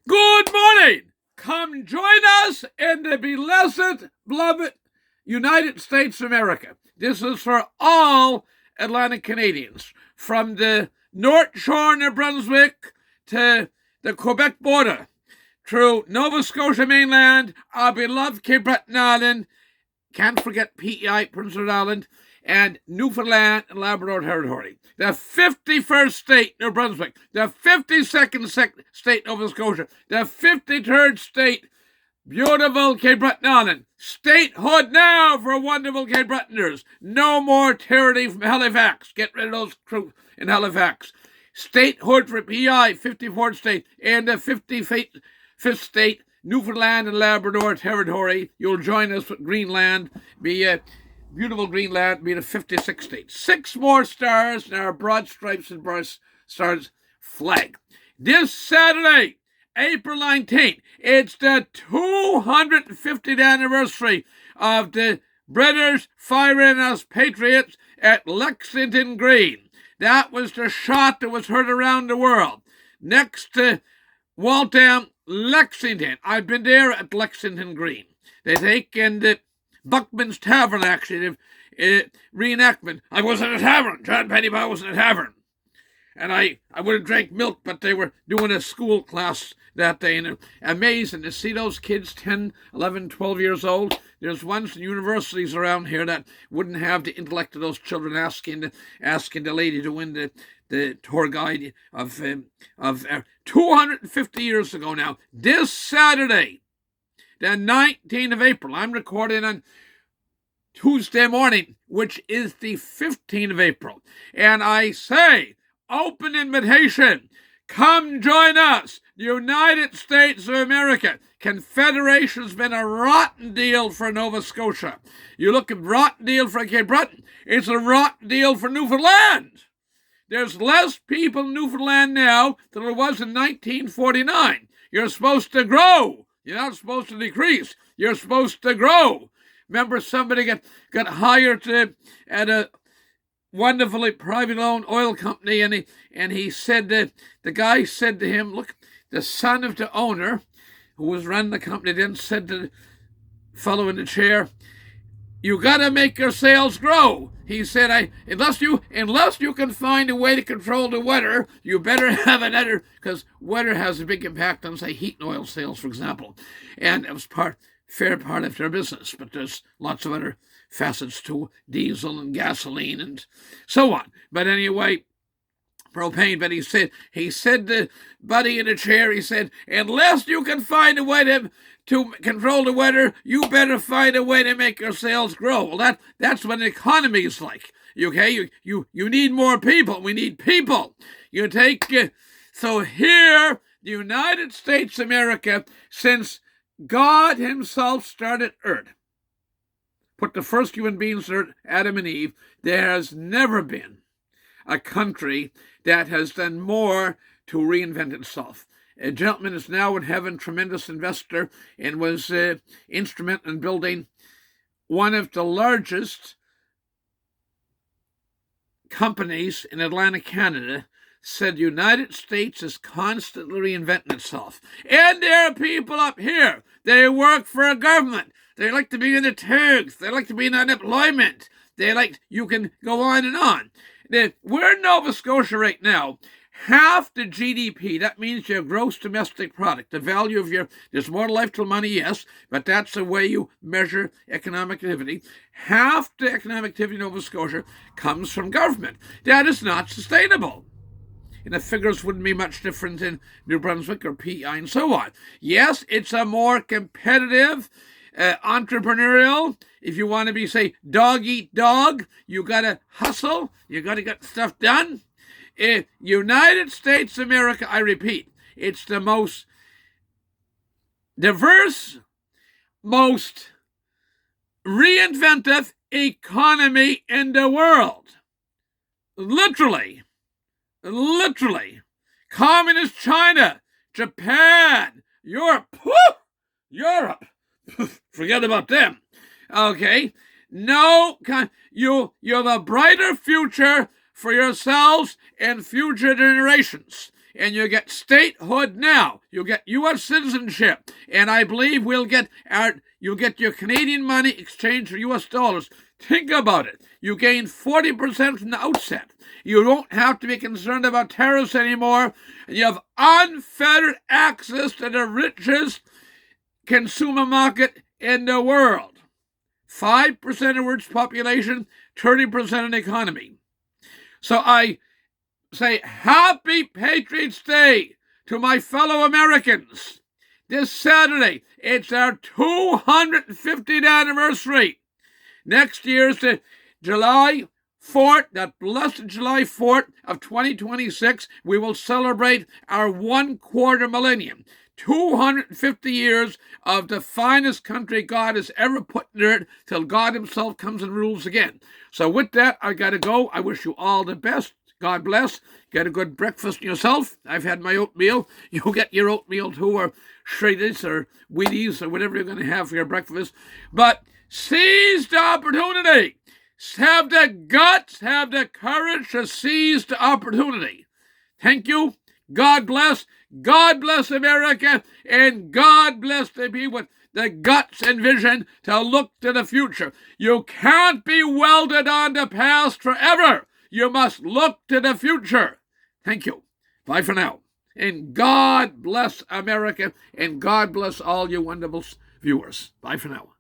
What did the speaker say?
Good morning. Come join us in the blessed, beloved United States of America. This is for all Atlantic Canadians, from the North Shore, New Brunswick, to the Quebec border, through Nova Scotia mainland, our beloved Cape Breton Island, can't forget PEI, Prince Edward Island, and Newfoundland and Labrador Territory. The 51st state, New Brunswick. The 52nd state, Nova Scotia. The 53rd state, beautiful Cape Breton Island. Statehood now for wonderful Cape Bretoners. No more tyranny from Halifax. Get rid of those troops in Halifax. Statehood for PEI, 54th state, and the 55th state, Newfoundland and Labrador Territory. You'll join us with Greenland, be a beautiful Greenland, be the 56th state. 6 more stars in our broad stripes and stars flag. This Saturday, April 19th, it's the 250th anniversary of the British firing us Patriots at Lexington Green. That was the shot that was heard around the world. Next to Waltham, Lexington. I've been there at Lexington Green. They take in the Buckman's Tavern, actually, reenactment. I was at a tavern. John Pennybaugh was in a tavern. And I would have drank milk, but they were doing a school class that day. And amazing to see those kids, 10, 11, 12 years old. There's ones in universities around here that wouldn't have the intellect of those children asking the lady to win the tour guide of 250 years ago now. This Saturday, the 19th of April, I'm recording on Tuesday morning, which is the 15th of April. And I say, open invitation. Come join us, the United States of America. Confederation's been a rotten deal for Nova Scotia. You look at rotten deal for Cape Breton, it's a rotten deal for Newfoundland. There's less people in Newfoundland now than there was in 1949. You're supposed to grow. You're not supposed to decrease. You're supposed to grow. Remember, somebody got hired at a wonderfully private-owned oil company, and he said that the guy said to him, look, the son of the owner who was running the company then said to the fellow in the chair, you got to make your sales grow. He said, unless you can find a way to control the weather, you better have another, because weather has a big impact on, say, heat and oil sales, for example. And it was fair part of their business, but there's lots of other facets to diesel and gasoline and so on. But anyway, propane. But he said to Buddy in the chair, he said, unless you can find a way to control the weather, you better find a way to make your sales grow. Well, that's what an economy is like. Okay, you need more people. We need people. You take so here, the United States of America, since God Himself started Earth, put the first human beings on Earth, Adam and Eve, there has never been a country that has done more to reinvent itself. A gentleman is now in heaven, tremendous investor, and was instrumental in building one of the largest companies in Atlantic Canada. Said the United States is constantly reinventing itself. And there are people up here, they work for a government. They like to be in the tags. They like to be in unemployment. You can go on and on. We're in Nova Scotia right now. Half the GDP, that means your gross domestic product, the value of there's more life till money, yes, but that's the way you measure economic activity. Half the economic activity in Nova Scotia comes from government. That is not sustainable. And the figures wouldn't be much different in New Brunswick or PEI and so on. Yes, it's a more competitive, entrepreneurial. If you want to be, say, dog eat dog, you got to hustle. You got to get stuff done. United States of America, I repeat, it's the most diverse, most reinventive economy in the world. Literally. Communist China, Japan, Europe, forget about them. Okay, no, you have a brighter future for yourselves and future generations. and you get statehood now. You get U.S. citizenship, and I believe you'll get your Canadian money exchanged for U.S. dollars. Think about it. You gain 40% from the outset. You don't have to be concerned about tariffs anymore, and you have unfettered access to the richest consumer market in the world. 5% of world's population, 30% of the economy. So I say Happy Patriots Day to my fellow Americans. This Saturday, it's our 250th anniversary. Next year is the July 4th, that blessed July 4th of 2026, we will celebrate our 1/4 millennium. 250 years of the finest country God has ever put in earth till God himself comes and rules again. So with that, I got to go. I wish you all the best. God bless. Get a good breakfast yourself. I've had my oatmeal. You get your oatmeal too, or Shredders or Wheaties or whatever you're going to have for your breakfast. But seize the opportunity. Have the guts, have the courage to seize the opportunity. Thank you. God bless. God bless America, and God bless the people with the guts and vision to look to the future. You can't be welded on the past forever. You must look to the future. Thank you. Bye for now. And God bless America, and God bless all you wonderful viewers. Bye for now.